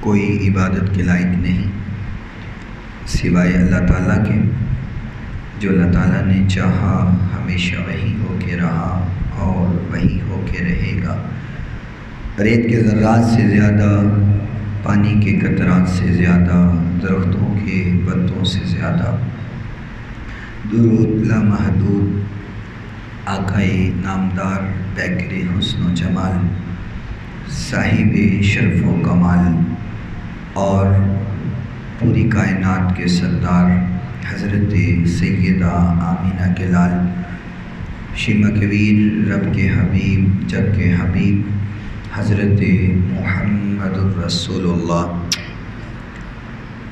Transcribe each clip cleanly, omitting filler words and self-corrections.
کوئی عبادت کے لائق نہیں سوائے اللہ تعالیٰ کے، جو اللہ تعالیٰ نے چاہا ہمیشہ وہی ہو کے رہا اور وہی ہو کے رہے گا۔ ریت کے ذرات سے زیادہ، پانی کے قطرات سے زیادہ، درختوں کے پتوں سے زیادہ، درود لامحدود آقائے نامدار پیکر حسن و جمال، صاحب شرف و کمال اور پوری کائنات کے سردار حضرت سیدہ آمینہ کے لال، شیمہ کبیر رب کے حبیب جگ کے حبیب حضرت محمد الرسول اللہ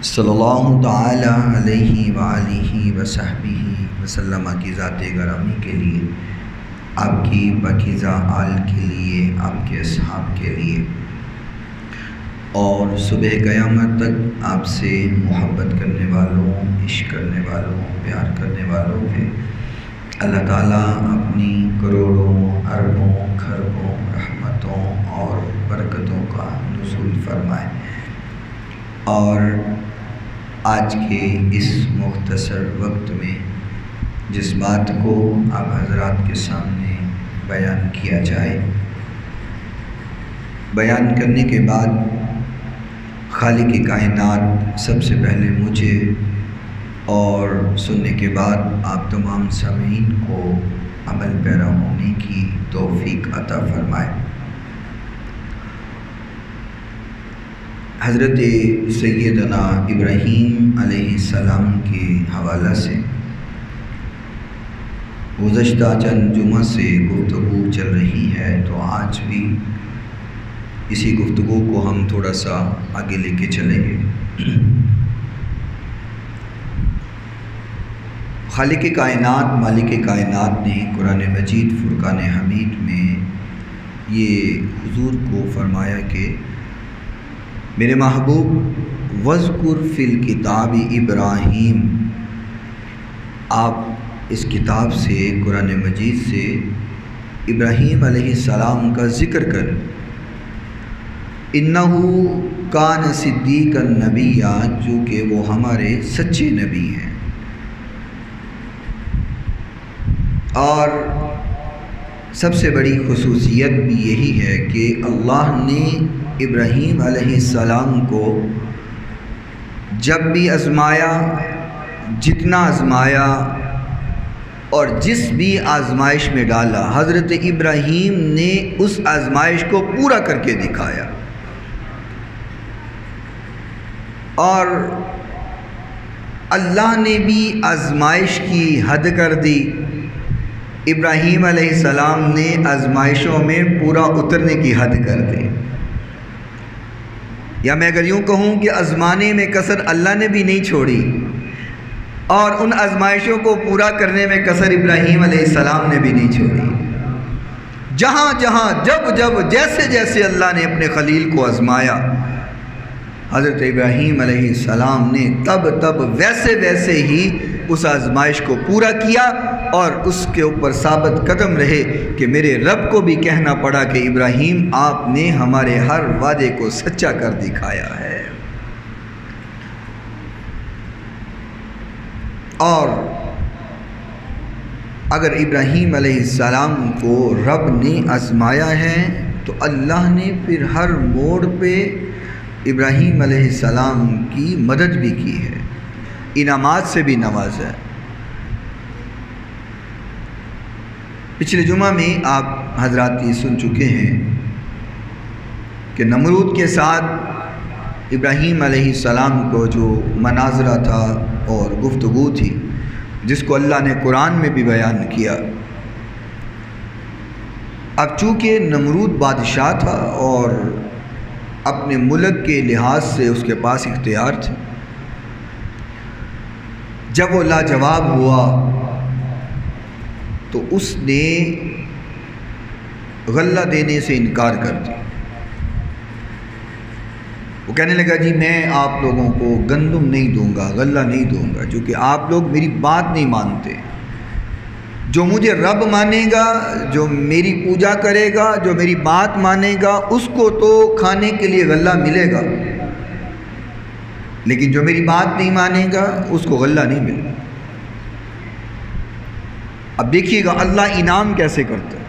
صلی اللہ تعالی علیہ وآلہ وصحبہ وسلم کی ذات گرامی کے لیے، آپ کی پاکیزہ آل کے لیے، آپ کے اصحاب کے لیے اور صبح قیامت تک آپ سے محبت کرنے والوں، عشق کرنے والوں، پیار کرنے والوں پہ اللہ تعالیٰ اپنی کروڑوں اربوں کھربوں رحمتوں اور برکتوں کا نزول فرمائے۔ اور آج کے اس مختصر وقت میں جس بات کو آپ حضرات کے سامنے بیان کیا جائے، بیان کرنے کے بعد خالق کائنات سب سے پہلے مجھے اور سننے کے بعد آپ تمام سامعین کو عمل پیرا ہونے کی توفیق عطا فرمائے۔ حضرت سیدنا ابراہیم علیہ السلام کے حوالہ سے گزشتہ چند جمعہ سے گفتگو چل رہی ہے، تو آج بھی اسی گفتگو کو ہم تھوڑا سا آگے لے کے چلیں گے۔ خالق کائنات مالک کائنات نے قرآن مجید فرقان حمید میں یہ حضور کو فرمایا کہ میرے محبوب وذکر فی الکتاب ابراہیم، آپ اس کتاب سے، قرآن مجید سے ابراہیم علیہ السلام کا ذکر کر، انہو کان صدیقا نبیّا، جو کہ وہ ہمارے سچے نبی ہیں۔ اور سب سے بڑی خصوصیت بھی یہی ہے کہ اللہ نے ابراہیم علیہ السلام کو جب بھی آزمایا، جتنا آزمایا اور جس بھی آزمائش میں ڈالا، حضرت ابراہیم نے اس آزمائش کو پورا کر کے دکھایا۔ اور اللہ نے بھی آزمائش کی حد کر دی، ابراہیم علیہ السلام نے آزمائشوں میں پورا اترنے کی حد کر دی۔ یا میں اگر یوں کہوں کہ آزمانے میں کسر اللہ نے بھی نہیں چھوڑی، اور ان آزمائشوں کو پورا کرنے میں کسر ابراہیم علیہ السلام نے بھی نہیں چھوڑی۔ جہاں جہاں جب جب جیسے جیسے اللہ نے اپنے خلیل کو آزمایا، حضرت ابراہیم علیہ السلام نے تب تب ویسے ویسے ہی اس آزمائش کو پورا کیا اور اس کے اوپر ثابت قدم رہے کہ میرے رب کو بھی کہنا پڑا کہ ابراہیم آپ نے ہمارے ہر وعدے کو سچا کر دکھایا ہے۔ اور اگر ابراہیم علیہ السلام کو رب نے آزمایا ہے تو اللہ نے پھر ہر موڑ پہ ابراہیم علیہ السلام کی مدد بھی کی ہے، انعامات سے بھی نوازا ہے۔ پچھلے جمعہ میں آپ حضرات یہ سن چکے ہیں کہ نمرود کے ساتھ ابراہیم علیہ السلام کو جو مناظرہ تھا اور گفتگو تھی، جس کو اللہ نے قرآن میں بھی بیان کیا۔ اب چونکہ نمرود بادشاہ تھا اور اپنے ملک کے لحاظ سے اس کے پاس اختیار تھے، جب وہ لاجواب ہوا تو اس نے غلہ دینے سے انکار کر دیا۔ وہ کہنے لگا جی میں آپ لوگوں کو گندم نہیں دوں گا، غلہ نہیں دوں گا، چونکہ آپ لوگ میری بات نہیں مانتے۔ جو مجھے رب مانے گا، جو میری پوجا کرے گا، جو میری بات مانے گا، اس کو تو کھانے کے لیے غلہ ملے گا، لیکن جو میری بات نہیں مانے گا اس کو غلہ نہیں ملے گا۔ اب دیکھیے گا اللہ انعام کیسے کرتا ہے۔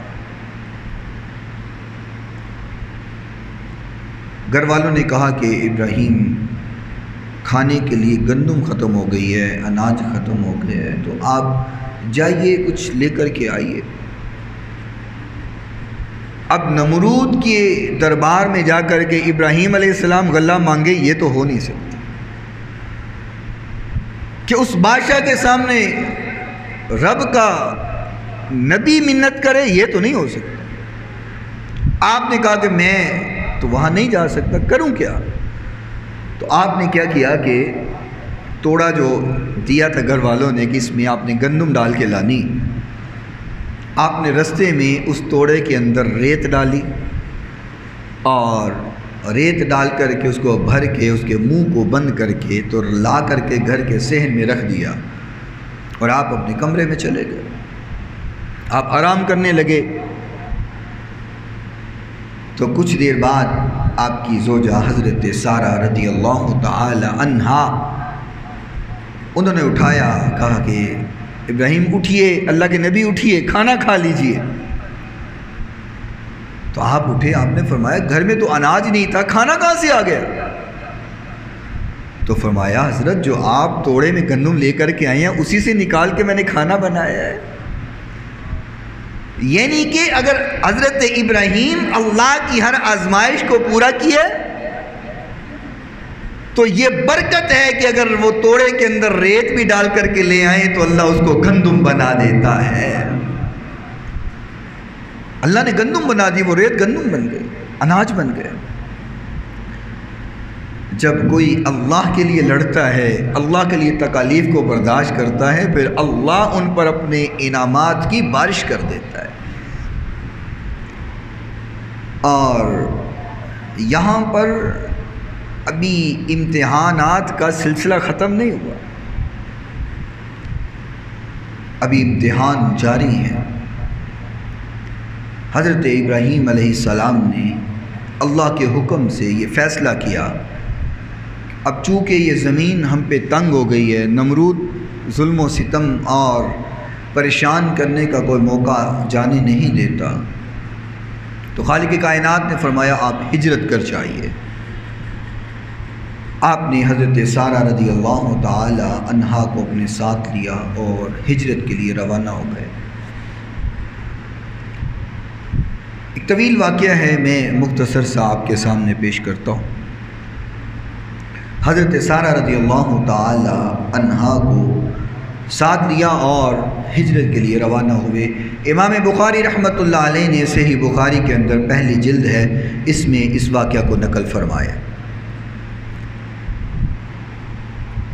گھر والوں نے کہا کہ ابراہیم کھانے کے لیے گندم ختم ہو گئی ہے، اناج ختم ہو گیا ہے، تو آپ جائیے کچھ لے کر کے آئیے۔ اب نمرود کے دربار میں جا کر کے ابراہیم علیہ السلام غلہ مانگے، یہ تو ہو نہیں سکتا کہ اس بادشاہ کے سامنے رب کا نبی منت کرے، یہ تو نہیں ہو سکتا۔ آپ نے کہا کہ میں تو وہاں نہیں جا سکتا، کروں کیا؟ تو آپ نے کیا کیا کہ توڑا جو دیا تھا گھر والوں نے کہ اس میں آپ نے گندم ڈال کے لانی، آپ نے رستے میں اس توڑے کے اندر ریت ڈالی اور ریت ڈال کر کے اس کو بھر کے اس کے منہ کو بند کر کے تو لا کر کے گھر کے صحن میں رکھ دیا اور آپ اپنے کمرے میں چلے گئے۔ آپ آرام کرنے لگے تو کچھ دیر بعد آپ کی زوجہ حضرت سارہ رضی اللہ تعالی عنہا انہوں نے اٹھایا، کہا کہ ابراہیم اٹھیے، اللہ کے نبی اٹھیے، کھانا کھا لیجئے۔ تو آپ اٹھے، آپ نے فرمایا گھر میں تو اناج نہیں تھا، کھانا کہاں سے آ گیا؟ تو فرمایا حضرت جو آپ توڑے میں گندم لے کر کے آئے ہیں اسی سے نکال کے میں نے کھانا بنایا ہے۔ یعنی کہ اگر حضرت ابراہیم اللہ کی ہر آزمائش کو پورا کیے تو یہ برکت ہے کہ اگر وہ توڑے کے اندر ریت بھی ڈال کر کے لے آئیں تو اللہ اس کو گندم بنا دیتا ہے۔ اللہ نے گندم بنا دی، وہ ریت گندم بن گئے، اناج بن گئے۔ جب کوئی اللہ کے لیے لڑتا ہے، اللہ کے لیے تکالیف کو برداشت کرتا ہے، پھر اللہ ان پر اپنے انعامات کی بارش کر دیتا ہے۔ اور یہاں پر ابھی امتحانات کا سلسلہ ختم نہیں ہوا، ابھی امتحان جاری ہے۔ حضرت ابراہیم علیہ السلام نے اللہ کے حکم سے یہ فیصلہ کیا، اب چونکہ یہ زمین ہم پہ تنگ ہو گئی ہے، نمرود ظلم و ستم اور پریشان کرنے کا کوئی موقع جانے نہیں دیتا، تو خالق کائنات نے فرمایا آپ ہجرت کر جائیے۔ آپ نے حضرت سارہ رضی اللہ تعالی عنہا کو اپنے ساتھ لیا اور ہجرت کے لیے روانہ ہو گئے۔ ایک طویل واقعہ ہے، میں مختصر سا آپ کے سامنے پیش کرتا ہوں۔ حضرت سارہ رضی اللہ تعالی عنہا کو ساتھ لیا اور ہجرت کے لیے روانہ ہوئے۔ امام بخاری رحمۃ اللہ علیہ نے صحیح بخاری کے اندر پہلی جلد ہے، اس میں اس واقعہ کو نقل فرمایا۔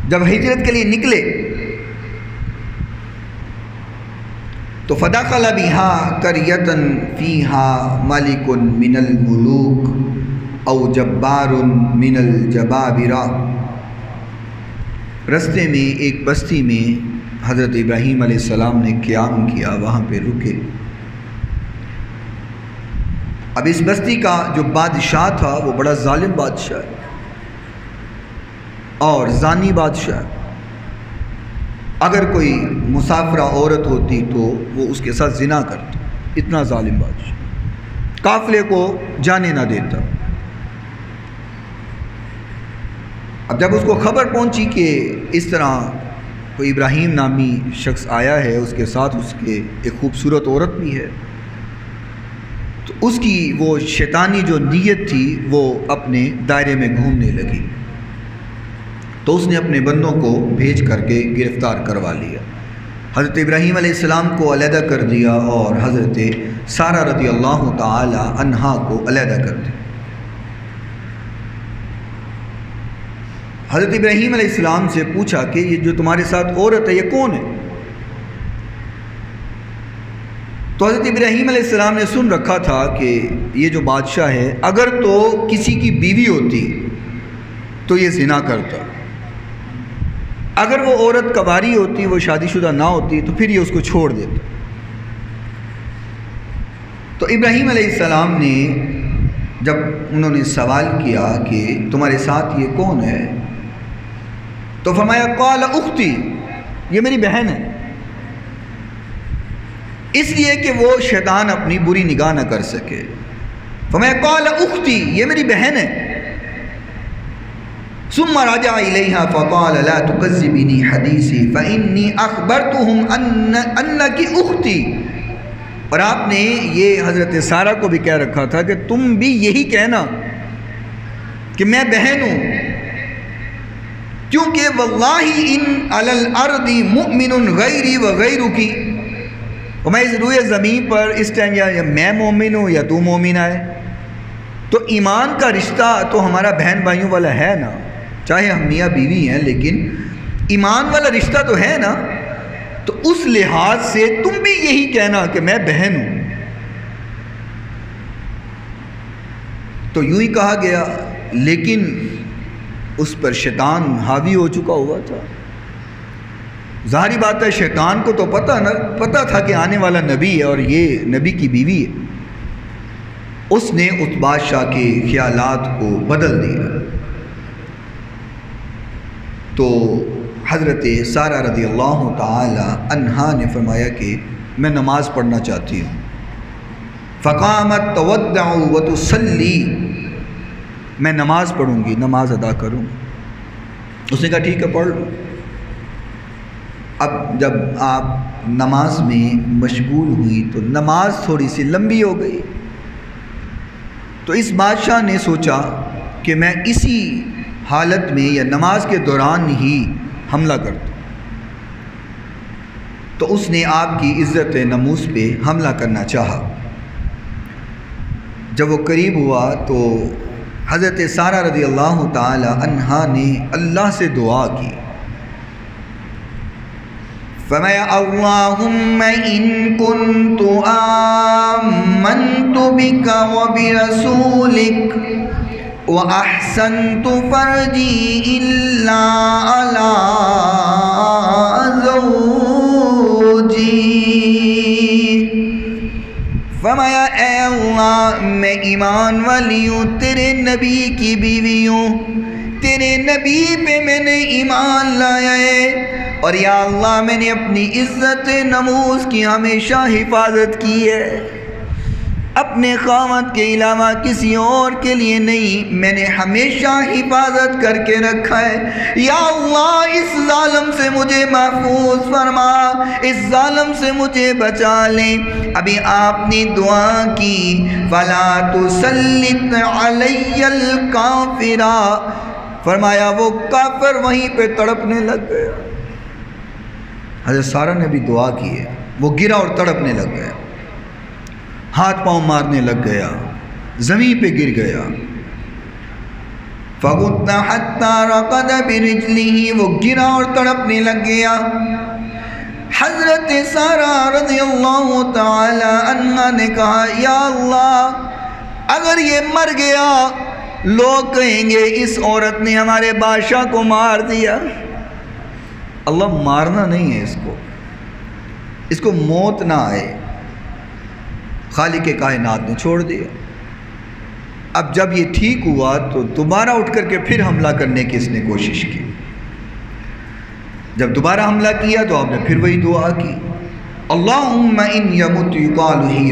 جب ہجرت کے لیے نکلے تو فدخل بها قرية فيها ملك من الملوك او جبار من الجبابرة، رستے میں ایک بستی میں حضرت ابراہیم علیہ السلام نے قیام کیا، وہاں پہ رکے۔ اب اس بستی کا جو بادشاہ تھا وہ بڑا ظالم بادشاہ ہے اور زانی بادشاہ۔ اگر کوئی مسافرہ عورت ہوتی تو وہ اس کے ساتھ زنا کرتا، اتنا ظالم بادشاہ، قافلے کو جانے نہ دیتا۔ اب جب اس کو خبر پہنچی کہ اس طرح کوئی ابراہیم نامی شخص آیا ہے، اس کے ساتھ اس کے ایک خوبصورت عورت بھی ہے، تو اس کی وہ شیطانی جو نیت تھی وہ اپنے دائرے میں گھومنے لگی، تو اس نے اپنے بندوں کو بھیج کر کے گرفتار کروا لیا۔ حضرت ابراہیم علیہ السلام کو علیحدہ کر دیا اور حضرت سارہ رضی اللہ تعالی عنہا کو علیحدہ کر دیا۔ حضرت ابراہیم علیہ السلام سے پوچھا کہ یہ جو تمہارے ساتھ عورت ہے یہ کون ہے؟ تو حضرت ابراہیم علیہ السلام نے سن رکھا تھا کہ یہ جو بادشاہ ہے اگر تو کسی کی بیوی ہوتی تو یہ زنا کرتا، اگر وہ عورت کواری ہوتی، وہ شادی شدہ نہ ہوتی، تو پھر یہ اس کو چھوڑ دیتا۔ تو ابراہیم علیہ السلام نے جب انہوں نے سوال کیا کہ تمہارے ساتھ یہ کون ہے، تو فرمایا قال اختی، یہ میری بہن ہے، اس لیے کہ وہ شیطان اپنی بری نگاہ نہ کر سکے۔ فرمایا قال اختی، یہ میری بہن ہے۔ ثم رجع الیہا فقال لا تکذبنی حدیثی فانی اخبرتهم انک اختی، اور آپ نے یہ حضرت سارہ کو بھی کہہ رکھا تھا کہ تم بھی یہی کہنا کہ میں بہن ہوں، کیونکہ واللہ ان علی الارض مؤمن غیری و غیرکی، اور میں اس روئے زمین پر اس ٹائم یا میں مومن ہوں یا تو مومن ہے، تو ایمان کا رشتہ تو ہمارا بہن بھائیوں والا ہے نا، چاہے ہم میاں بیوی ہیں لیکن ایمان والا رشتہ تو ہے نا، تو اس لحاظ سے تم بھی یہی کہنا کہ میں بہن ہوں۔ تو یوں ہی کہا گیا، لیکن اس پر شیطان حاوی ہو چکا ہوا تھا۔ ظاہری بات ہے شیطان کو تو پتہ تھا کہ آنے والا نبی ہے اور یہ نبی کی بیوی ہے، اس نے اس بادشاہ کے خیالات کو بدل دیا۔ تو حضرت سارہ رضی اللہ تعالی عنہا نے فرمایا کہ میں نماز پڑھنا چاہتی ہوں۔ فقامت تودع وتصلی، میں نماز پڑھوں گی، نماز ادا کروں۔ اس نے کہا ٹھیک ہے پڑھ لو۔ اب جب آپ نماز میں مشغول ہوئی تو نماز تھوڑی سی لمبی ہو گئی، تو اس بادشاہ نے سوچا کہ میں اسی حالت میں یا نماز کے دوران ہی حملہ کر دوں، تو اس نے آپ کی عزت ناموس پہ حملہ کرنا چاہا۔ جب وہ قریب ہوا تو حضرت سارہ رضی اللہ تعالی عنہا نے اللہ سے دعا کی، فرمایا اللہم ان کنت آمنت بک وبرسولک وَأَحْسَنْتُ فَرْجِي إِلَّا عَلَىٰ زَوْجِي، فرمایا اے اللہ میں ایمان والی ہوں، تیرے نبی کی بیوی ہوں، تیرے نبی پہ میں نے ایمان لایا ہے، اور یا اللہ میں نے اپنی عزت ناموس کی ہمیشہ حفاظت کی ہے، اپنے خاوند کے علاوہ کسی اور کے لیے نہیں، میں نے ہمیشہ حفاظت کر کے رکھا ہے۔ یا اللہ اس ظالم سے مجھے محفوظ فرما، اس ظالم سے مجھے بچا لیں۔ ابھی آپ نے دعا کی فَلَا تُسَلِّطْ عَلَيَّ الْكَافِرَ، فرمایا وہ کافر وہیں پہ تڑپنے لگ گیا۔ حضرت سارہ نے بھی دعا کی ہے، وہ گرا اور تڑپنے لگ گیا، ہاتھ پاؤں مارنے لگ گیا، زمین پہ گر گیا۔ فَغُطَّ حَتَّى رَقَدَ بِرِجْلِهِ، وہ گرا اور تڑپنے لگ گیا۔ حضرت سارہ رضی اللہ تعالی عنہ نے کہا یا اللہ اگر یہ مر گیا لوگ کہیں گے اس عورت نے ہمارے بادشاہ کو مار دیا۔ اللہ مارنا نہیں ہے اس کو موت نہ آئے، خالق کائنات نے چھوڑ دیا۔ اب جب یہ ٹھیک ہوا تو دوبارہ اٹھ کر کے پھر حملہ کرنے کی اس نے کوشش کی۔ جب دوبارہ حملہ کیا تو آپ نے پھر وہی دعا کی، اللہم ان یمت یقال ہی،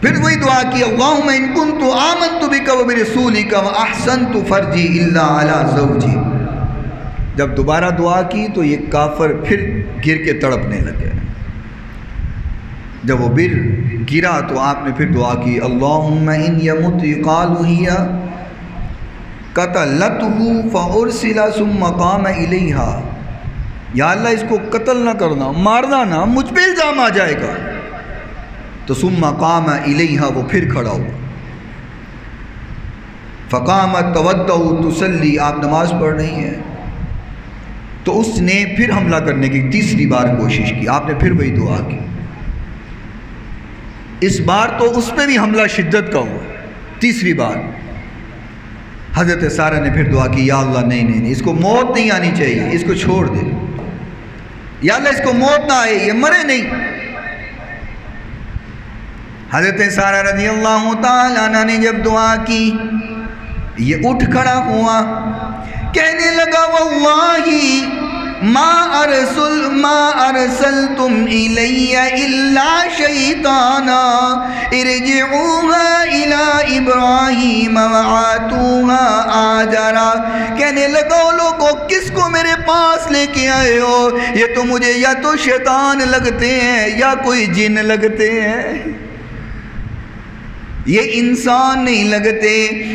پھر وہی دعا کی اللہم ان کنت آمنت بک وبرسولک واحسنت فرجی الا علی زوجی۔ جب دوبارہ دعا کی تو یہ کافر پھر گر کے تڑپنے لگے۔ جب وہ گرا تو آپ نے پھر دعا کی اللہم ان یمت یقال ہی قتلتہ فارسل ثم قام الیہا، یا اللہ اس کو قتل نہ کرنا، مارنا نہ، مجھ پہ الزام آ جائے گا۔ تو ثم قام الیہا، وہ پھر کھڑا ہوا۔ فقامت تودع تصلی، آپ نماز پڑھ رہی ہیں، تو اس نے پھر حملہ کرنے کی تیسری بار کوشش کی، آپ نے پھر وہی دعا کی۔ اس بار تو اس پہ بھی حملہ شدت کا ہوا۔ تیسری بار حضرت سارہ نے پھر دعا کی یا اللہ نہیں اس کو موت نہیں آنی چاہیے، اس کو چھوڑ دے، یا اللہ اس کو موت نہ آئے، یہ مرے نہیں۔ حضرت سارہ رضی اللہ تعالیٰ عنہ نے جب دعا کی یہ اٹھ کھڑا ہوا، کہنے لگا واللہ ما ارسلتم الی الا شیطانا ارجعوها الی ابراہیم وآتوها آجرا۔ کہنے لگا لوگوں کس کو میرے پاس لے کے آئے ہو؟ یہ تو مجھے یا تو شیطان لگتے ہیں یا کوئی جن لگتے ہیں، یہ انسان نہیں لگتے،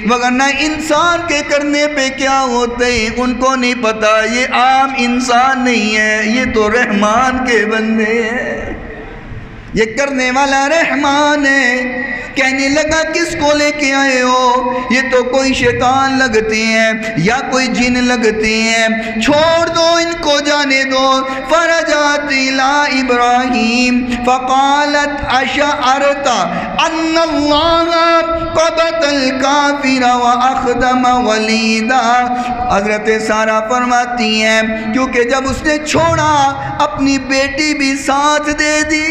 وگرنہ انسان کے کرنے پہ کیا ہوتے ہیں ان کو نہیں پتا، یہ عام انسان نہیں ہے، یہ تو رحمان کے بندے ہیں، یہ کرنے والا رحمان ہے۔ کہنے لگا کس کو لے کے آئے ہو؟ یہ تو کوئی شیطان لگتے ہیں یا کوئی جن لگتے ہیں، چھوڑ دو ان کو، جانے دو۔ فرجعت الی ابراہیم فقالت اشعرت ان اللہ قبض الکافر واخدم ولیدا۔ حضرت سارہ فرماتی ہیں کیونکہ جب اس نے چھوڑا اپنی بیٹی بھی ساتھ دے دی،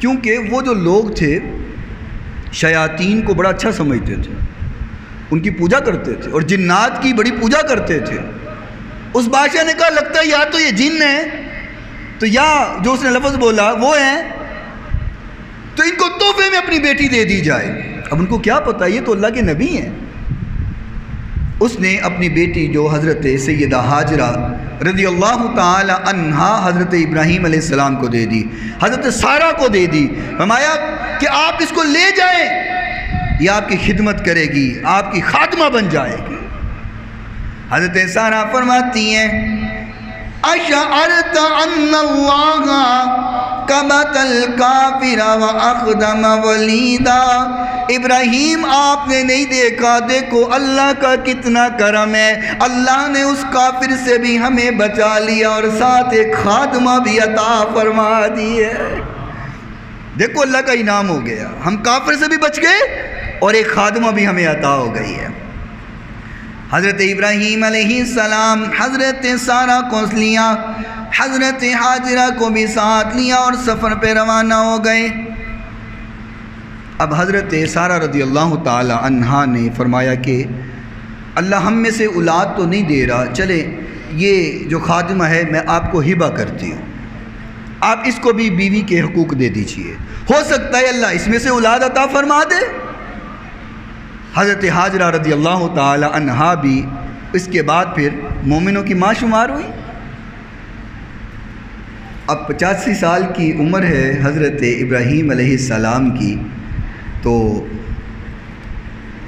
کیونکہ وہ جو لوگ تھے شیاطین کو بڑا اچھا سمجھتے تھے، ان کی پوجا کرتے تھے اور جنات کی بڑی پوجا کرتے تھے۔ اس بادشاہ نے کہا لگتا ہے یا تو یہ جن ہیں تو یا جو اس نے لفظ بولا وہ ہیں، تو ان کو تحفے میں اپنی بیٹی دے دی جائے۔ اب ان کو کیا پتا، یہ تو اللہ کے نبی ہیں۔ اس نے اپنی بیٹی جو حضرت سیدہ حاجرہ رضی اللہ تعالی عنہا حضرت ابراہیم علیہ السلام کو دے دی، حضرت سارہ کو دے دی، فرمایا کہ آپ اس کو لے جائیں، یہ آپ کی خدمت کرے گی، آپ کی خادمہ بن جائے گی۔ حضرت سارہ فرماتی ہیں اشعرت ان اللہ قبض الکافر واخدم ولیدا۔ ابراہیم آپ نے نہیں دیکھا، دیکھو اللہ کا کتنا کرم ہے، اللہ نے اس کافر سے بھی ہمیں بچا لیا اور ساتھ ایک خادمہ بھی عطا فرما دی ہے۔ دیکھو اللہ کا انعام ہو گیا، ہم کافر سے بھی بچ گئے اور ایک خادمہ بھی ہمیں عطا ہو گئی ہے۔ حضرت ابراہیم علیہ السلام حضرت سارہ کو لیا، حضرت حاجرہ کو بھی ساتھ لیا اور سفر پہ روانہ ہو گئے۔ اب حضرت سارہ رضی اللہ تعالی عنہا نے فرمایا کہ اللہ ہم میں سے اولاد تو نہیں دے رہا، چلے یہ جو خادمہ ہے میں آپ کو ہبہ کرتی ہوں، آپ اس کو بھی بیوی کے حقوق دے دیجئے، ہو سکتا ہے اللہ اس میں سے اولاد عطا فرما دے۔ حضرت حاجرہ رضی اللہ تعالی عنہا بھی اس کے بعد پھر مومنوں کی ماں شمار ہوئی۔ اب 85 سال کی عمر ہے حضرت ابراہیم علیہ السلام کی، تو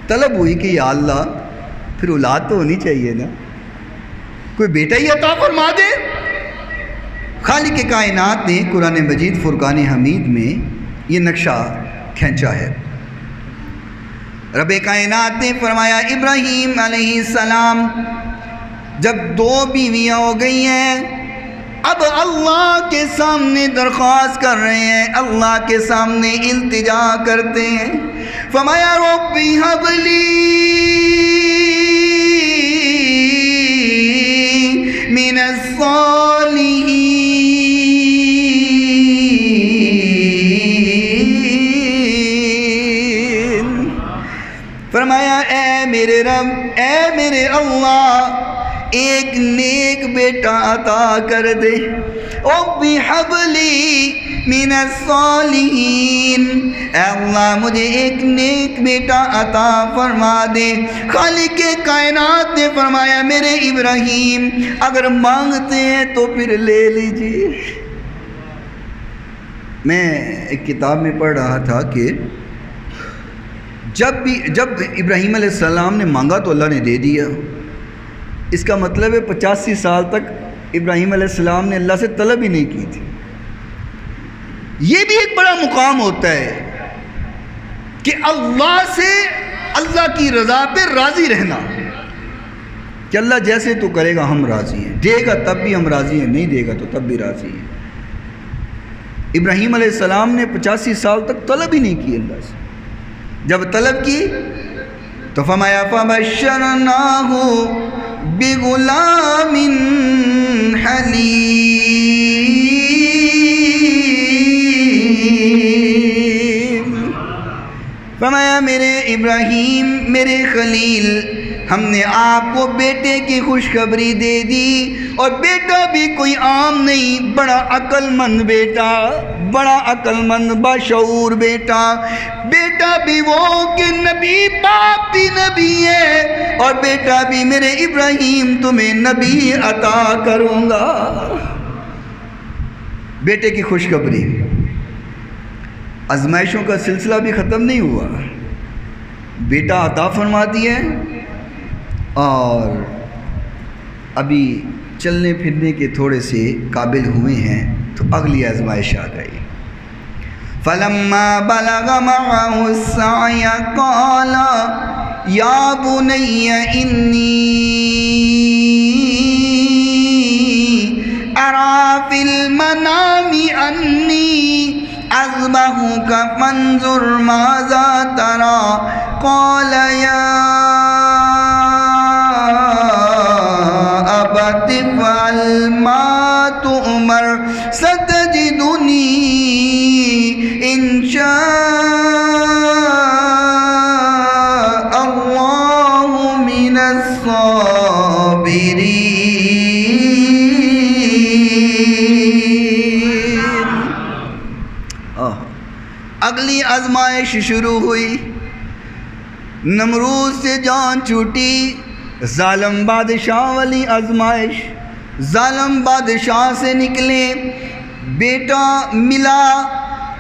طلب ہوئی کہ یا اللہ پھر اولاد تو ہونی چاہیے نا، کوئی بیٹا ہی عطا فرما دے۔ خالق کائنات نے قرآن مجید فرقان حمید میں یہ نقشہ کھینچا ہے۔ رب کائنات نے فرمایا ابراہیم علیہ السلام جب 2 بیویاں ہو گئی ہیں، اب اللہ کے سامنے درخواست کر رہے ہیں، اللہ کے سامنے التجا کرتے ہیں، فرمایا ربی ہب لی من الصالحین، فرمایا اے میرے رب، اے میرے اللہ، ایک نیک بیٹا عطا کر دے۔ ربی حب لی من الصالحین، اے اللہ مجھے ایک نیک بیٹا عطا فرما دے۔ خالق کائنات نے فرمایا میرے ابراہیم اگر مانگتے ہیں تو پھر لے لیجیے۔ میں ایک کتاب میں پڑھ رہا تھا کہ جب ابراہیم علیہ السلام نے مانگا تو اللہ نے دے دیا، اس کا مطلب ہے 85 سال تک ابراہیم علیہ السلام نے اللہ سے طلب ہی نہیں کی تھی۔ یہ بھی ایک بڑا مقام ہوتا ہے کہ اللہ سے اللہ کی رضا پہ راضی رہنا، کہ اللہ جیسے تو کرے گا ہم راضی ہیں، دے گا تب بھی ہم راضی ہیں، نہیں دے گا تو تب بھی راضی ہیں۔ ابراہیم علیہ السلام نے 85 سال تک طلب ہی نہیں کی اللہ سے، جب طلب کی تو فرمایا فَبَشَّرْنَاهُ بِغُلَامٍ حَلِيمٍ، فرمایا میرے ابراہیم میرے خلیل، ہم نے آپ کو بیٹے کی خوشخبری دے دی، اور بیٹا بھی کوئی عام نہیں، بڑا عقل مند بیٹا، بڑا عقل مند باشعور بیٹا، بیٹا بھی وہ کہ نبی، باپ بھی نبی ہے، اور بیٹا بھی میرے ابراہیم تمہیں نبی عطا کروں گا۔ بیٹے کی خوشخبری۔ آزمائشوں کا سلسلہ بھی ختم نہیں ہوا، بیٹا عطا فرماتی ہے، اور ابھی چلنے پھرنے کے تھوڑے سے قابل ہوئے ہیں تو اگلی آزمائش آ گئی۔ فَلَمَّا بَلَغَ مَعَهُ السَّعْيَ قَالَ يَا بُنَيَّ إِنِّي أَرَى فِي الْمَنَامِ أَنِّي أَذْبَحُكَ فَانظُرْ مَاذَا تَرَى قَالَ يَا أَبَتِ افْعَلْ مَا تُؤْمَرُ سَتَجِدُنِي إِن شاء اللَّهُ مِنَ الصَّابِرِينَ۔ اگلی آزمائش شروع ہوئی، نمرود سے جان چھوٹی، ظالم بادشاہ والی آزمائش، ظالم بادشاہ سے نکلے، بیٹا ملا،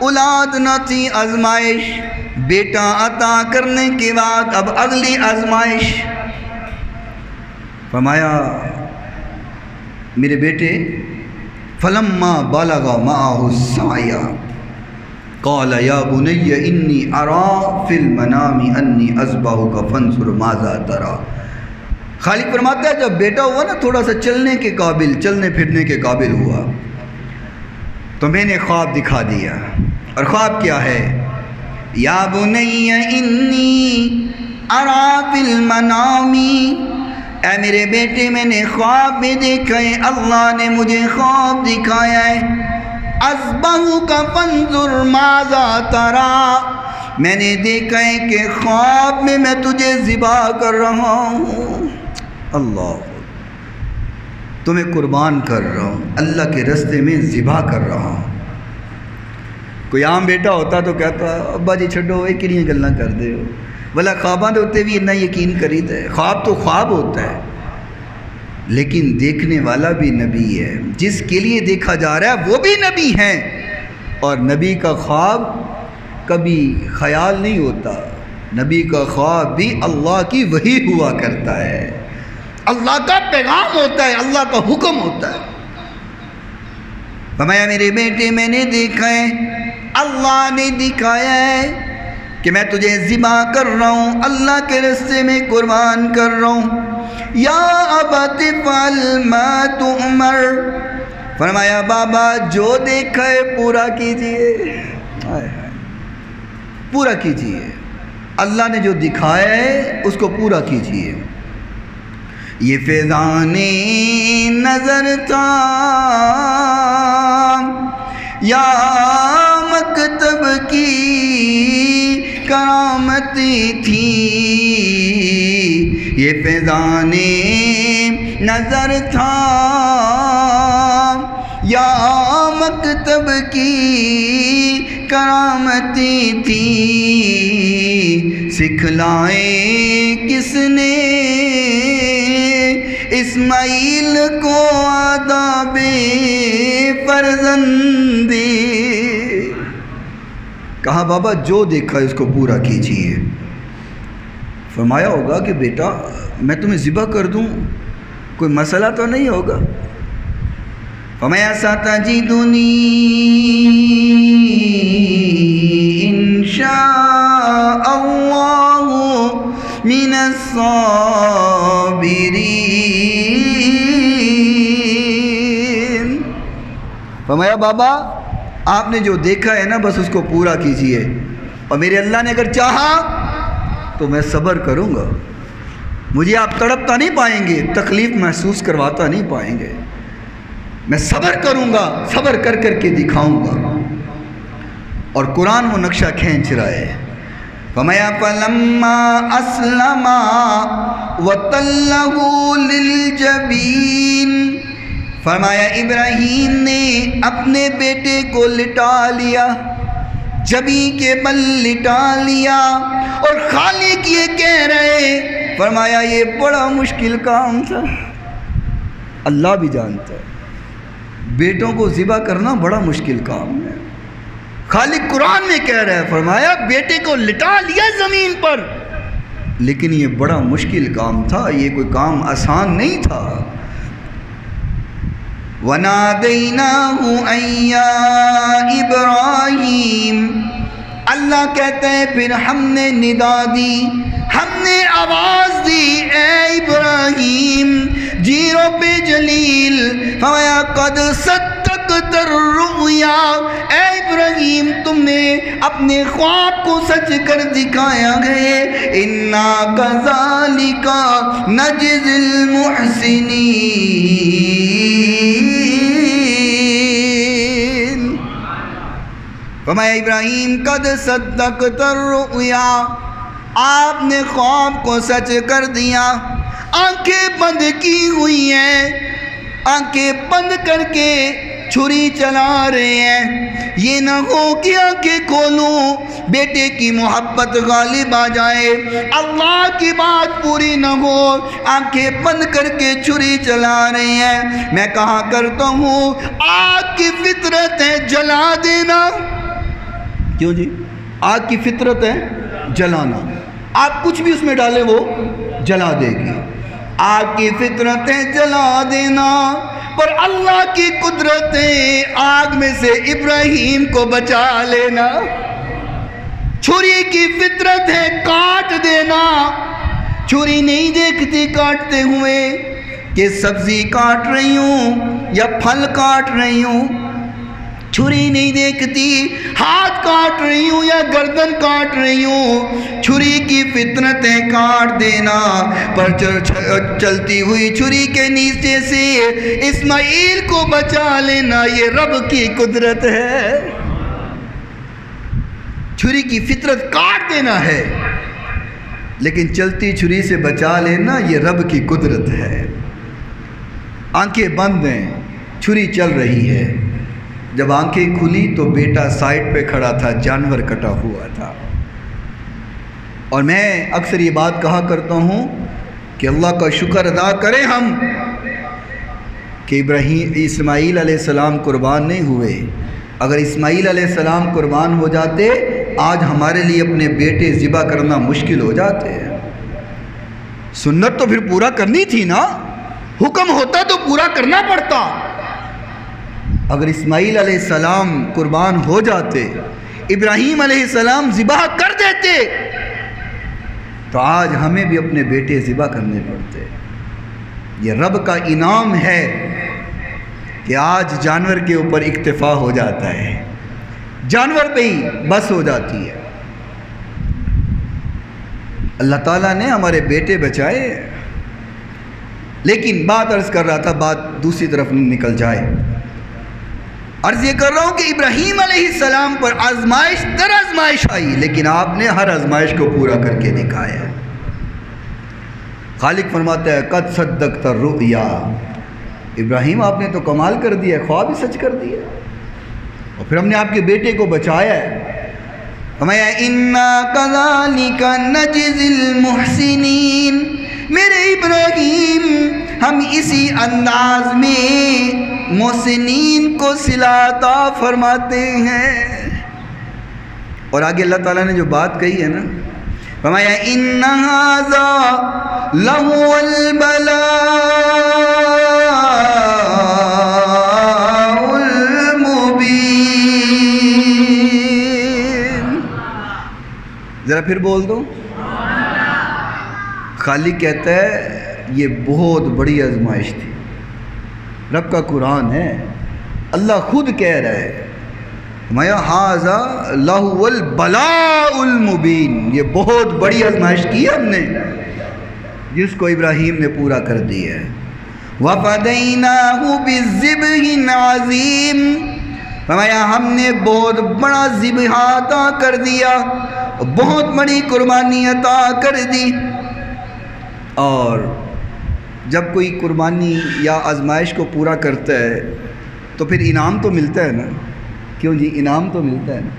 اولاد نہ تھی، آزمائش، بیٹا عطا کرنے کے بعد اب اگلی آزمائش۔ فرمایا میرے بیٹے، فَلَمَّا بَلَغَ مَعَهُ السَّعْيَ قَالَ يَا بُنَيَّ إِنِّي أَرَى فِي الْمَنَامِ أَنِّي أَذْبَحُكَ فَانظُرْ مَاذَا تَرَى۔ خالق فرماتا ہے جب بیٹا ہوا نا تھوڑا سا چلنے کے قابل، چلنے پھرنے کے قابل ہوا، تو میں نے خواب دکھا دیا، اور خواب کیا ہے؟ یا بنی انی ارا فی المنام، اے میرے بیٹے میں نے خواب میں دیکھا ہے، اللہ نے مجھے خواب دکھایا ہے، اذبحک فانظر ماذا تری، میں نے دیکھا ہے کہ خواب میں میں تجھے ذبح کر رہا ہوں، اللہ تمہیں قربان کر رہا ہوں، اللہ کے راستے میں ذبح کر رہا ہوں۔ کوئی عام بیٹا ہوتا تو کہتا ابا جی چھڈو یہ کہڑیاں گلاں کر دے ہو، بھلا خواباں دے اتنے بھی اتنا یقین کری دے، خواب تو خواب ہوتا ہے، لیکن دیکھنے والا بھی نبی ہے، جس کے لیے دیکھا جا رہا ہے وہ بھی نبی ہیں، اور نبی کا خواب کبھی خیال نہیں ہوتا، نبی کا خواب بھی اللہ کی وحی ہوا کرتا ہے، اللہ کا پیغام ہوتا ہے، اللہ کا حکم ہوتا ہے۔ فرمایا میرے بیٹے میں نے دیکھا ہے، اللہ نے دکھایا ہے کہ میں تجھے ذبح کر رہا ہوں، اللہ کے راستے میں قربان کر رہا ہوں، یا ابت افعل ما تؤمر، فرمایا بابا جو دیکھا ہے پورا کیجئے، پورا کیجئے، اللہ نے جو دکھایا ہے اس کو پورا کیجئے۔ یہ فیضان نظر تھا یا مکتب کی کرامتی تھی، یہ فیضان نظر تھا یا مکتب کی کرامتی تھی، سکھلائے کس نے اسماعیل کو آداب فرزندی، کہا بابا جو دیکھا اس کو پورا کیجئے۔ فرمایا ہوگا کہ بیٹا میں تمہیں ذبح کر دوں کوئی مسئلہ تو نہیں ہوگا؟ فرمایا ستجدنی انشاء اللہ من الصابرین۔ فرمایا بابا آپ نے جو دیکھا ہے نا بس اس کو پورا کیجئے، اور میرے اللہ نے اگر چاہا تو میں صبر کروں گا، مجھے آپ تڑپتا نہیں پائیں گے، تکلیف محسوس کرواتا نہیں پائیں گے، میں صبر کروں گا، صبر کر کر کے دکھاؤں گا۔ اور قرآن وہ نقشہ کھینچ رہا ہے، فرمایا فلما اسلما وتلہ للجبین، فرمایا ابراہیم نے اپنے بیٹے کو لٹا لیا، جبین کے بل لٹا لیا، اور خالق یہ کہہ رہے، فرمایا یہ بڑا مشکل کام تھا۔ اللہ بھی جانتا ہے بیٹوں کو ذبح کرنا بڑا مشکل کام ہے۔ خالق قرآن میں کہہ رہا ہے، فرمایا بیٹے کو لٹا لیا زمین پر، لیکن یہ بڑا مشکل کام تھا، یہ کوئی کام آسان نہیں تھا۔ وَنَادَيْنَاهُ أَن يَا إِبْرَاهِيمُ، اللہ کہتے ہیں پھر ہم نے ندا دی، ہم نے آواز دی، اے ابراہیم جی رب جلیل، فرمایا قد صدقت الرؤیا، اے ابراہیم تم نے اپنے خواب کو سچ کر دکھایا ہے، اِنَّا كَذَلِكَ نَجْزِي الْمُحْسِنِينَ۔ فرمایا ابراہیم قد صدقت الرؤیا، آپ نے خواب کو سچ کر دیا، آنکھیں بند کی ہوئی ہیں، آنکھیں بند کر کے چھری چلا رہے ہیں، یہ نہ ہو کہ آنکھیں کھولوں بیٹے کی محبت غالب آ جائے، اللہ کی بات پوری نہ ہو، آنکھیں بند کر کے چھری چلا رہے ہیں۔ میں کہا کرتا ہوں آگ کی فطرت ہے جلا دینا، کیوں جی؟ آگ کی فطرت ہے جلانا، آپ کچھ بھی اس میں ڈالیں وہ جلا دے گی، آگ کی فطرت ہے جلا دینا، پر اللہ کی قدرت ہے آگ میں سے ابراہیم کو بچا لینا، چھری کی فطرت ہے کاٹ دینا، چھری نہیں دیکھتی کاٹتے ہوئے کہ سبزی کاٹ رہی ہوں یا پھل کاٹ رہی ہوں، چھری نہیں دیکھتی ہاتھ کاٹ رہی ہوں یا گردن کاٹ رہی ہوں، چھری کی فطرت ہے کاٹ دینا، پر چلتی ہوئی چھری کے نیچے سے اسماعیل کو بچا لینا، یہ رب کی قدرت ہے۔ چھری کی فطرت کاٹ دینا ہے، لیکن چلتی چھری سے بچا لینا یہ رب کی قدرت ہے۔ آنکھیں بند ہیں، چھری چل رہی ہے، جب آنکھیں کھلی تو بیٹا سائٹ پہ کھڑا تھا، جانور کٹا ہوا تھا۔ اور میں اکثر یہ بات کہا کرتا ہوں کہ اللہ کا شکر ادا کریں ہم کہ اسماعیل علیہ السلام قربان نہیں ہوئے، اگر اسماعیل علیہ السلام قربان ہو جاتے آج ہمارے لیے اپنے بیٹے ذبح کرنا مشکل ہو جاتے۔ سنت تو پھر پورا کرنی تھی نا، حکم ہوتا تو پورا کرنا پڑتا۔ اگر اسماعیل علیہ السلام قربان ہو جاتے، ابراہیم علیہ السلام ذبح کر دیتے، تو آج ہمیں بھی اپنے بیٹے ذبح کرنے پڑتے۔ یہ رب کا انعام ہے کہ آج جانور کے اوپر اکتفا ہو جاتا ہے، جانور پہ ہی بس ہو جاتی ہے۔ اللہ تعالیٰ نے ہمارے بیٹے بچائے، لیکن بات عرض کر رہا تھا، بات دوسری طرف نکل جائے۔ عرض یہ کر رہا ہوں کہ ابراہیم علیہ السلام پر آزمائش در آزمائش آئی، لیکن آپ نے ہر آزمائش کو پورا کر کے دکھایا۔ خالق فرماتا ہے قد صدقت الرؤیا، ابراہیم آپ نے تو کمال کر دیا، خواب ہی سچ کر دیا، اور پھر ہم نے آپ کے بیٹے کو بچایا ہے۔ فرمایا اِنَّا كَذَلِكَ نَجْزِي الْمُحْسِنِينَ، میرے ابراہیم ہم اسی انداز میں محسنین کو صلہ عطا فرماتے ہیں۔ اور آگے اللہ تعالیٰ نے جو بات کہی ہے نا، فرمایا اِنَّ هَذَا لَهُوَ الْبَلَاءُ الْمُبِينُ، ذرا پھر بول دو۔ خالق کہتا ہے یہ بہت بڑی آزمائش تھی، رب کا قرآن ہے، اللہ خود کہہ رہا ہے فرمایا ھذا لَهُوَ الْبَلَاءُ الْمُبِينُ، یہ بہت بڑی آزمائش کی ہے ہم نے، جس کو ابراہیم نے پورا کر دیا ہے۔ وَفَدَيْنَاهُ بِالذِّبْحٍ عَظِيمٍ، فرمایا ہم نے بہت بڑا ذبح عطا کر دیا، بہت بڑی قربانی عطا کر دی۔ اور جب کوئی قربانی یا آزمائش کو پورا کرتا ہے تو پھر انعام تو ملتا ہے نا، کیوں جی، انعام تو ملتا ہے نا۔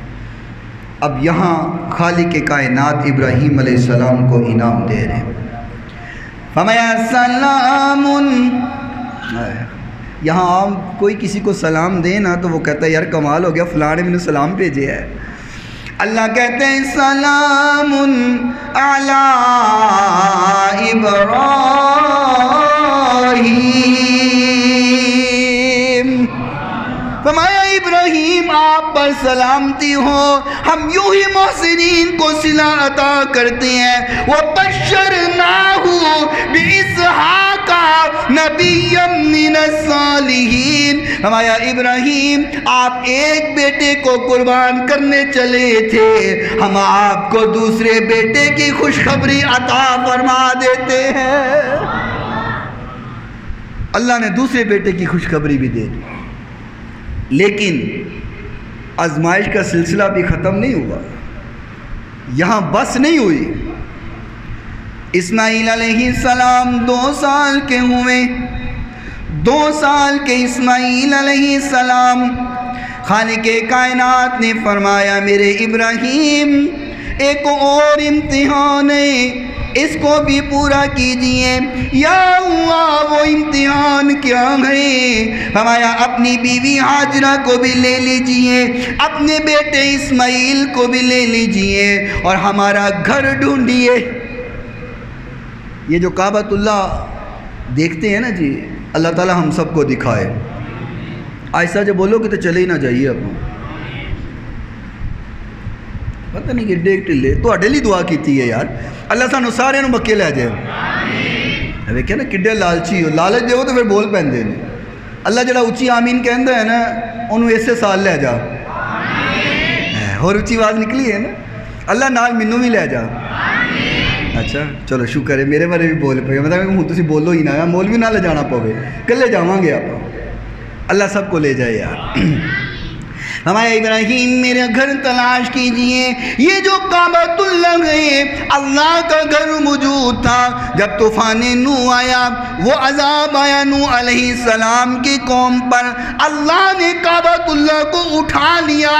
اب یہاں خالق کائنات ابراہیم علیہ السلام کو انعام دے رہے ہیں۔ فرمایا سلام، یہاں عام کوئی کسی کو سلام دے نا تو وہ کہتا ہے یار کمال ہو گیا، فلاں نے مجھے سلام بھیجے ہے۔ اللہ کہتے ہیں سلام علی ابراہیم، فرمایا ابراہیم آپ پر سلامتی ہو، ہم یوں ہی محسنین کو صلہ عطا کرتے ہیں۔ وَبَشَّرْنَاهُ بِإِسْحَاقَ نَبِيًّا مِّنَ الصَّالِحِينَ، فرمایا ابراہیم آپ ایک بیٹے کو قربان کرنے چلے تھے، ہم آپ کو دوسرے بیٹے کی خوشخبری عطا فرما دیتے ہیں۔ اللہ نے دوسرے بیٹے کی خوشخبری بھی دے دی، لیکن آزمائش کا سلسلہ بھی ختم نہیں ہوا، یہاں بس نہیں ہوئی۔ اسماعیل علیہ السلام 2 سال کے ہوئے، 2 سال کے اسماعیل علیہ السلام، خالق کائنات نے فرمایا میرے ابراہیم ایک اور امتحان ہے، اس کو بھی پورا کیجئے۔ یا اللہ وہ امتحان کیا ہے؟ فرمایا اپنی بیوی حاجرہ کو بھی لے لیجئے، اپنے بیٹے اسماعیل کو بھی لے لیجئے اور ہمارا گھر ڈھونڈیے۔ یہ جو کعبۃ اللہ دیکھتے ہیں نا جی، اللہ تعالی ہم سب کو دکھائے۔ ایسا جو بولو کہ تو چلے ہی نہ جائیے آپ، پتہ نہیں کہ ڈیک ٹلے تو اڈے لی دعا کیتی ہے یار، اللہ سانو سارے نو بکے لے جائے۔ ویکھے نا کڈے لالچی ہو، لالچ دے ہو تو پھر بول پیندے نے۔ اللہ جڑا اچھی آمین کہندا ہے نا انہوں اسے سال لے جا، اور اچھی آواز نکلی ہے نا، اللہ نال منو بھی لے جا۔ اچھا چلو شکر ہے، میرے بارے بھی بول پے، مطلب ہوں تسی بولو ہی نہ، مولوی نہ لے جانا پوے، کلے جاواں گے آپ، اللہ سب کو لے جائے یار۔ ہمارے ابراہیم میرا گھر تلاش کیجئے۔ یہ جو کعبۃ اللہ ہے اللہ کا گھر موجود تھا، جب طوفان نوح آیا، وہ عذاب آیا نوح علیہ السلام کی قوم پر، اللہ نے کعبۃ اللہ کو اٹھا لیا،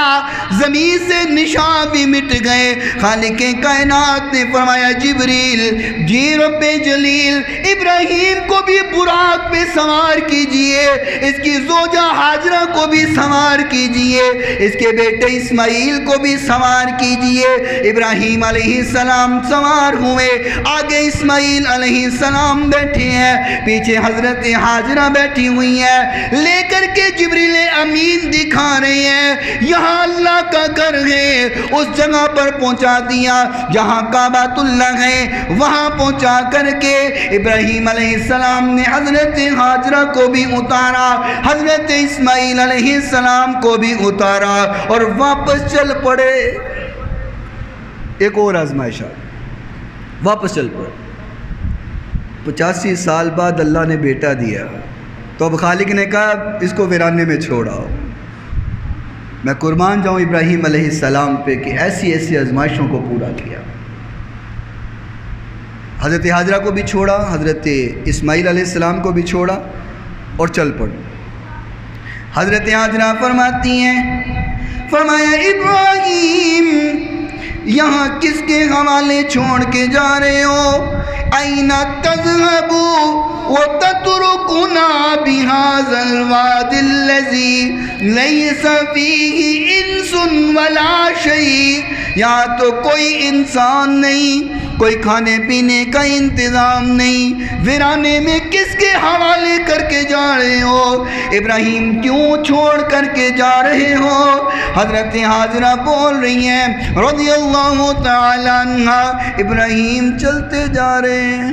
زمین سے نشان بھی مٹ گئے۔ خالق کائنات نے فرمایا جبریل جی رب جلیل ابراہیم کو بھی براق پہ سوار کیجئے، اس کی زوجہ حاجرہ کو بھی سوار کیجئے، اس کے بیٹے اسماعیل کو بھی سوار کیجئے۔ ابراہیم علیہ السلام سوار ہوئے، آگے اسماعیل علیہ السلام بیٹھے ہیں، پیچھے حضرت حاجرہ بیٹھی ہوئی ہیں، لے کر کے جبریل امین دکھا رہے ہیں یہاں اللہ کا گھر ہے۔ اس جگہ پر پہنچا دیا جہاں کعبۃ اللہ ہے، وہاں پہنچا کر کے ابراہیم علیہ السلام نے حضرت حاجرہ کو بھی اتارا، حضرت اسماعیل علیہ السلام کو بھی اتارا اور واپس چل پڑے۔ ایک اور آزمائش واپس چل پڑے۔ 85 سال بعد اللہ نے بیٹا دیا تو اب خالق نے کہا اس کو ویرانے میں چھوڑاؤ، میں قربان جاؤں ابراہیم علیہ السلام پہ کہ ایسی ایسی آزمائشوں کو پورا کیا۔ حضرت حاجرہ کو بھی چھوڑا، حضرت اسماعیل علیہ السلام کو بھی چھوڑا اور چل پڑے۔ حضرت حاجرہ فرماتی ہیں، فرمایا ابراہیم یہاں کس کے حوالے چھوڑ کے جا رہے ہو؟ أين تذهب وتتركنا بهذا الواد الذي ليس فيه إنس ولا شيء؟ یہاں تو کوئی انسان نہیں، کوئی کھانے پینے کا انتظام نہیں، ویرانے میں کس کے حوالے کر کے جا رہے ہو؟ ابراہیم کیوں چھوڑ کر کے جا رہے ہو؟ حضرت حاجرہ بول رہی ہیں رضی اللہ تعالی عنہ، ابراہیم چلتے جا رہے ہیں۔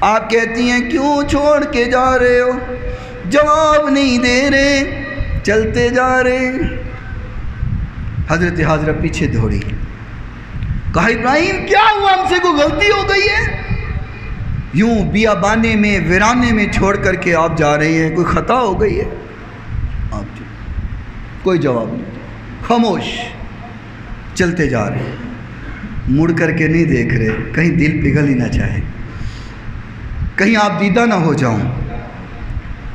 آپ کہتی ہیں کیوں چھوڑ کے جا رہے ہو؟ جواب نہیں دے رہے، چلتے جا رہے۔ حضرت حاجرہ پیچھے دوڑی، کہا ابراہیم کیا ہوا، ہم سے کوئی غلطی ہو گئی ہے؟ یوں بیابانے میں ویرانے میں چھوڑ کر کے آپ جا رہے ہیں، کوئی خطا ہو گئی ہے؟ آپ کوئی جواب نہیں، خاموش چلتے جا رہے، مڑ کر کے نہیں دیکھ رہے، کہیں دل پگھل ہی نہ چاہے، کہیں آپ دیدہ نہ ہو جاؤں،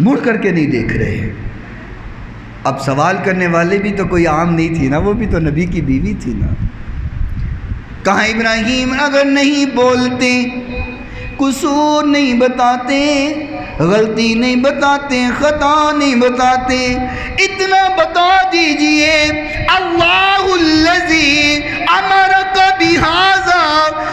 مڑ کر کے نہیں دیکھ رہے۔ اب سوال کرنے والے بھی تو کوئی عام نہیں تھی نا، وہ بھی تو نبی کی بیوی تھی نا۔ کہاں ابراہیم اگر نہیں بولتے، قصور نہیں بتاتے، غلطی نہیں بتاتے، خطا نہیں بتاتے، اتنا بتا دیجئے اللہ الذی امرک بہذا،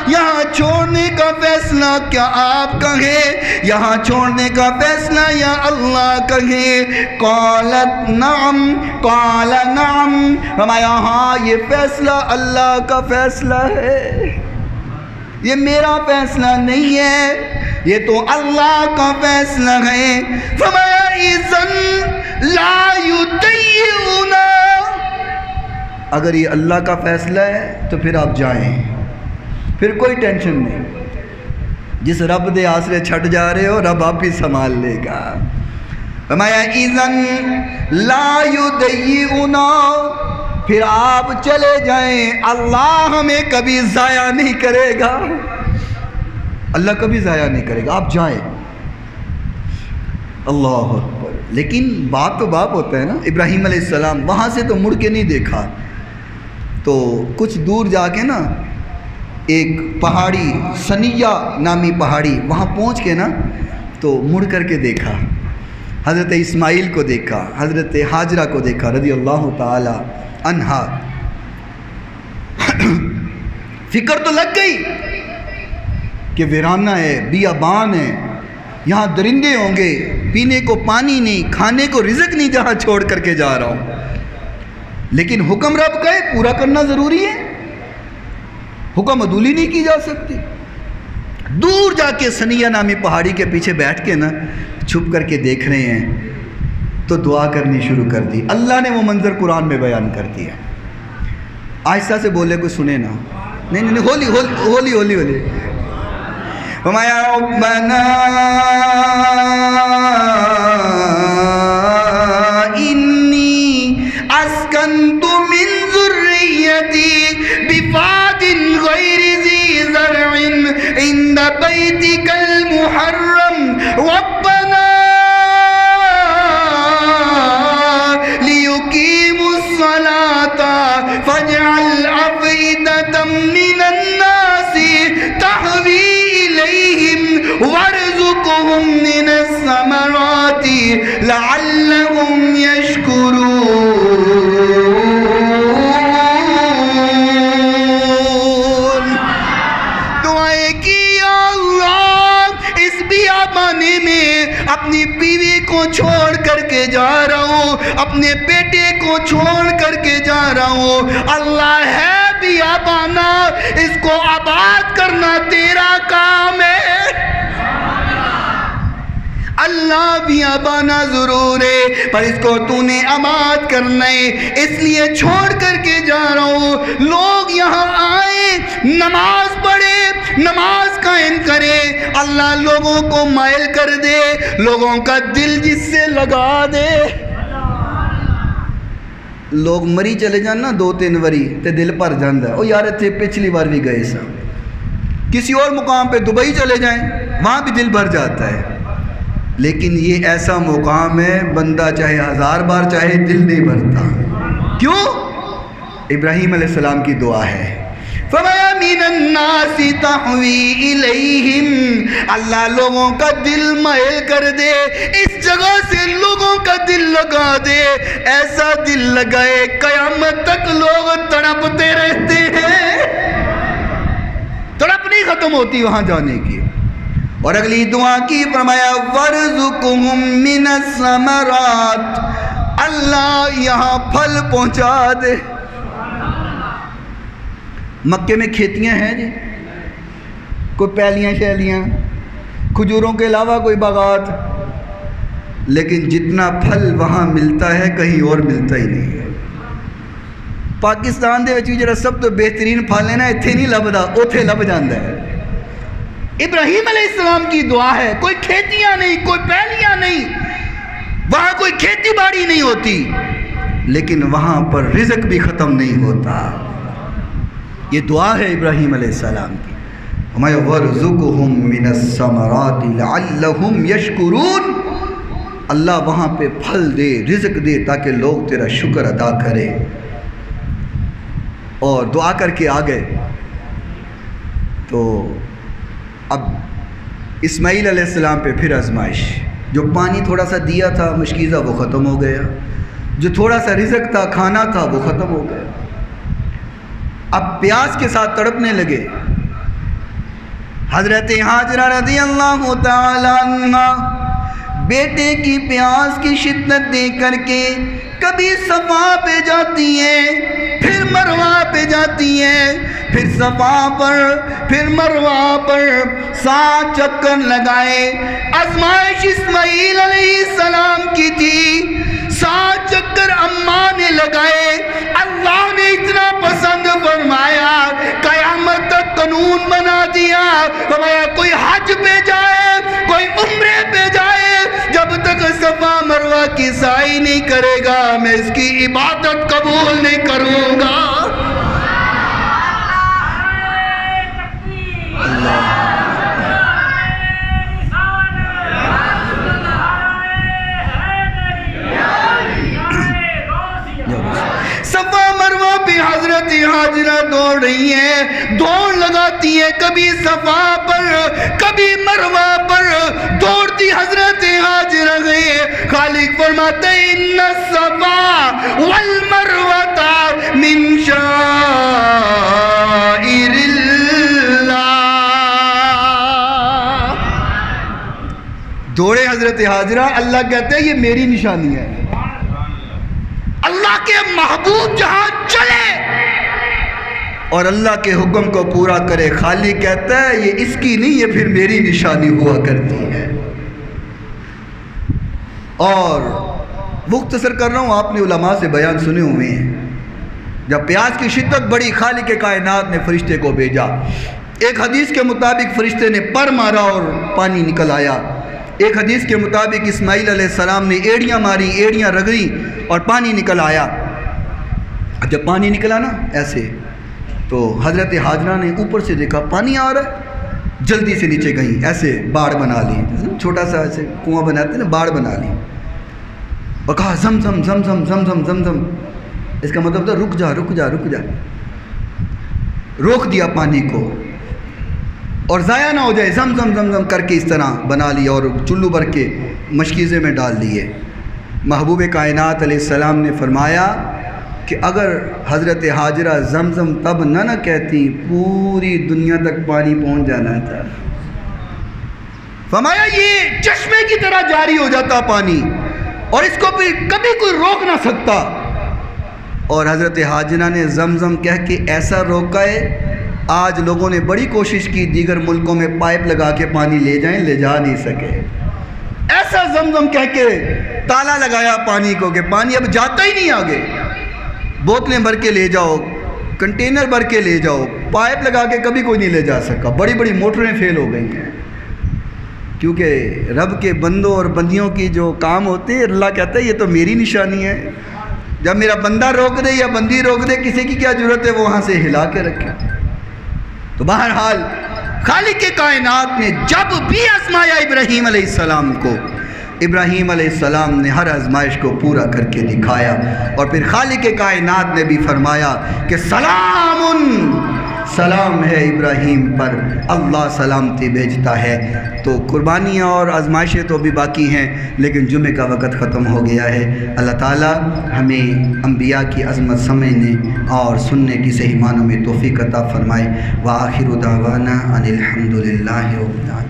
یہاں چھوڑنے کا فیصلہ کیا آپ کہیں؟ یہاں چھوڑنے کا فیصلہ یا اللہ کہیں؟ قالت نعم، قال نعم، فرمایا ہاں یہ فیصلہ اللہ کا فیصلہ ہے، یہ میرا فیصلہ نہیں ہے، یہ تو اللہ کا فیصلہ ہے۔ فرمایا اذن لا یضیعنا، اگر یہ اللہ کا فیصلہ ہے تو پھر آپ جائیں، پھر کوئی ٹینشن نہیں، جس رب دے آسرے چھٹ جا رہے ہو رب آپ ہی سنبھال لے گا۔ فرمایا اذن لا یضیعنا، پھر آپ چلے جائیں، اللہ ہمیں کبھی ضائع نہیں کرے گا، اللہ کبھی ضائع نہیں کرے گا، آپ جائیں۔ اللہ اکبر۔ لیکن باپ تو باپ ہوتا ہے نا، ابراہیم علیہ السلام وہاں سے تو مڑ کے نہیں دیکھا، تو کچھ دور جا کے نا ایک پہاڑی، سنیہ نامی پہاڑی، وہاں پہنچ کے نا تو مڑ کر کے دیکھا، حضرت اسماعیل کو دیکھا، حضرت ہاجرہ کو دیکھا رضی اللہ تعالی عنہا۔ فکر تو لگ گئی کہ ویرانہ ہے، بیابان ہے، یہاں درندے ہوں گے، پینے کو پانی نہیں، کھانے کو رزق نہیں جہاں چھوڑ کر کے جا رہا ہوں، لیکن حکم رب کا ہے، پورا کرنا ضروری ہے، حکم عدولی نہیں کی جا سکتی۔ دور جا کے سنیہ نامی پہاڑی کے پیچھے بیٹھ کے نا چھپ کر کے دیکھ رہے ہیں، تو دعا کرنی شروع کر دی۔ اللہ نے وہ منظر قرآن میں بیان کر دیا۔ آہستہ سے بولے، کوئی سنے نا، نہیں نہیں، ہولی ہولی ہولی ہولی۔ فرمایا ربنا انی اسکنت من ذریتی بواد غیر ذی زرع عند بیتک المحرم ربنا لیقیموا الصلاة فاجعل افئدة من الناس تہوی وارزقهم من الثمرات لعلهم يشكرون۔ دعائیں کی یا اللہ اس بیابانے میں اپنی بیوی کو چھوڑ کر کے جا رہا ہوں، اپنے بیٹے کو چھوڑ کر کے جا رہا ہوں، اللہ ہے بیابانہ، اس کو آباد کرنا تیرا کام ہے۔ اللہ بیابانہ ضرور ہے پر اس کو تو نے آباد کرنا ہے، اس لیے چھوڑ کر کے جا رہا ہوں۔ لوگ یہاں آئے، نماز پڑھے، نماز قائم کرے، اللہ لوگوں کو مائل کر دے، لوگوں کا دل جس سے لگا دے۔ لوگ مری چلے جان نا 2-3 وری تے دل پر جاندہ ہے، او یار اتھے پچھلی بار بھی گئے سا، کسی اور مقام پہ دبئی چلے جائیں وہاں بھی دل بھر جاتا ہے، لیکن یہ ایسا مقام ہے بندہ چاہے 1000 بار چاہے دل نہیں بھرتا۔ کیوں؟ ابراہیم علیہ السلام کی دعا ہے، فرمایا من الناس تحوی الیہم، اللہ لوگوں کا دل مائل کر دے، اس جگہ سے لوگوں کا دل لگا دے، ایسا دل لگائے قیامت تک لوگ تڑپتے رہتے ہیں، تڑپ نہیں ختم ہوتی وہاں جانے کی۔ اور اگلی دعا کی، فرمایا وَارْزُقْهُم مِّنَ الثَّمَرَاتِ، اللہ یہاں پھل پہنچا دے۔ مکے میں کھیتیاں ہیں جی، کوئی پیلیاں شیلیاں، کھجوروں کے علاوہ کوئی باغات، لیکن جتنا پھل وہاں ملتا ہے کہیں اور ملتا ہی نہیں ہے۔ پاکستان دے وچ جڑا سب تو بہترین پھل ہے نا، اتھے نہیں لبدا، اوتھے لب جاندا ہے۔ ابراہیم علیہ السلام کی دعا ہے، کوئی کھیتیاں نہیں، کوئی پیلیاں نہیں، وہاں کوئی کھیتی باڑی نہیں ہوتی، لیکن وہاں پر رزق بھی ختم نہیں ہوتا۔ یہ دعا ہے ابراہیم علیہ السلام کی، وَيَرْزُقُهُم مِّنَ الثَّمَرَاتِ لَعَلَّهُمْ يَشْكُرُونَ، اللہ وہاں پہ پھل دے، رزق دے، تاکہ لوگ تیرا شکر ادا کرے۔ اور دعا کر کے آ گئے تو اب اسماعیل علیہ السلام پہ پھر آزمائش، جو پانی تھوڑا سا دیا تھا مشکیزہ وہ ختم ہو گیا، جو تھوڑا سا رزق تھا کھانا تھا وہ ختم ہو گیا۔ اب پیاس کے ساتھ تڑپنے لگے۔ حضرت حاجرہ رضی اللہ تعالی عنہ بیٹے کی پیاس کی شدت دیکھ کر کے کبھی صفا پہ جاتی ہیں، پھر مروہ پہ جاتی ہیں، پھر صفا پر پھر مروہ پر 7 چکر لگائے۔ آزمائش اسماعیل علیہ السلام کی تھی، 7 چکر اماں نے لگائے۔ اللہ نے اتنا پسند فرمایا، قیامت تک قانون بنا دیا، فرمایا کوئی حج پہ جائے، کوئی عمرے پہ جائے، جب تک صفا مروہ کی سعی نہیں کرے گا میں اس کی عبادت قبول نہیں کروں گا۔ صفا مروہ پہ حضرت حاجرہ دوڑ رہی ہیں، دوڑ لگاتی ہیں، کبھی صفا پر کبھی مروہ پر دوڑتی حضرت حاجرہ گئی۔ خالق فرماتے ہیں ان الصفا والمروہ من شعائر اللہ۔ دوڑے حضرت حاجرہ، اللہ کہتے ہیں یہ میری نشانی ہے۔ اللہ کے محبوب جہاں چلے اور اللہ کے حکم کو پورا کرے، خالق کہتا ہے یہ اس کی نہیں، یہ پھر میری نشانی ہوا کرتی ہے۔ اور مختصر کر رہا ہوں، آپ نے علماء سے بیان سنے ہوئے ہیں، جب پیاس کی شدت بڑی خالق کائنات نے فرشتے کو بھیجا۔ ایک حدیث کے مطابق فرشتے نے پر مارا اور پانی نکل آیا، ایک حدیث کے مطابق اسماعیل علیہ السلام نے ایڑیاں ماری، ایڑیاں رگڑی اور پانی نکل آیا۔ جب پانی نکلا نا ایسے تو حضرت حاجرہ نے اوپر سے دیکھا پانی آ رہا ہے، جلدی سے نیچے گئیں، ایسے باڑ بنا لی، چھوٹا سا ایسے کنواں بناتے ہیں نا، باڑ بنا لی اور کہا زمزم زمزم زمزم زمزم، اس کا مطلب تھا رک جا رک جا رک جا، روک دیا پانی کو اور ضائع نہ ہو جائے، زمزم زمزم کر کے اس طرح بنا لیا اور چلو بھر کے مشکیزے میں ڈال دیے۔ محبوب کائنات علیہ السلام نے فرمایا کہ اگر حضرت حاجرہ زمزم تب نہ کہتی پوری دنیا تک پانی پہنچ جانا تھا۔ فرمایا یہ چشمے کی طرح جاری ہو جاتا پانی اور اس کو بھی کبھی کوئی روک نہ سکتا، اور حضرت حاجرہ نے زمزم کہہ کے ایسا روکا ہے، آج لوگوں نے بڑی کوشش کی دیگر ملکوں میں پائپ لگا کے پانی لے جائیں، لے جا نہیں سکے، ایسا زمزم کہہ کے تالا لگایا پانی کو کہ پانی اب جاتا ہی نہیں آگے۔ بوتلیں بھر کے لے جاؤ، کنٹینر بھر کے لے جاؤ، پائپ لگا کے کبھی کوئی نہیں لے جا سکا، بڑی بڑی موٹریں فیل ہو گئی ہیں، کیونکہ رب کے بندوں اور بندیوں کی جو کام ہوتے ہیں اللہ کہتا ہے یہ تو میری نشانی ہے، جب میرا بندہ روک دے یا بندی روک دے کسی کی کیا ضرورت ہے وہ وہاں سے ہلا کے رکھے۔ تو بہرحال خالق کائنات نے جب بھی آزمایا ابراہیم علیہ السلام کو، ابراہیم علیہ السلام نے ہر آزمائش کو پورا کر کے دکھایا، اور پھر خالق کائنات نے بھی فرمایا کہ سلام ہے ابراہیم پر، اللہ سلامتی بھیجتا ہے۔ تو قربانیاں اور آزمائشیں تو بھی باقی ہیں، لیکن جمعے کا وقت ختم ہو گیا ہے۔ اللہ تعالی ہمیں انبیاء کی عظمت سمجھنے اور سننے کی صحیح معنوں میں توفیق عطا فرمائے۔ وآخر دعوانا ان الحمد للہ رب العالمین۔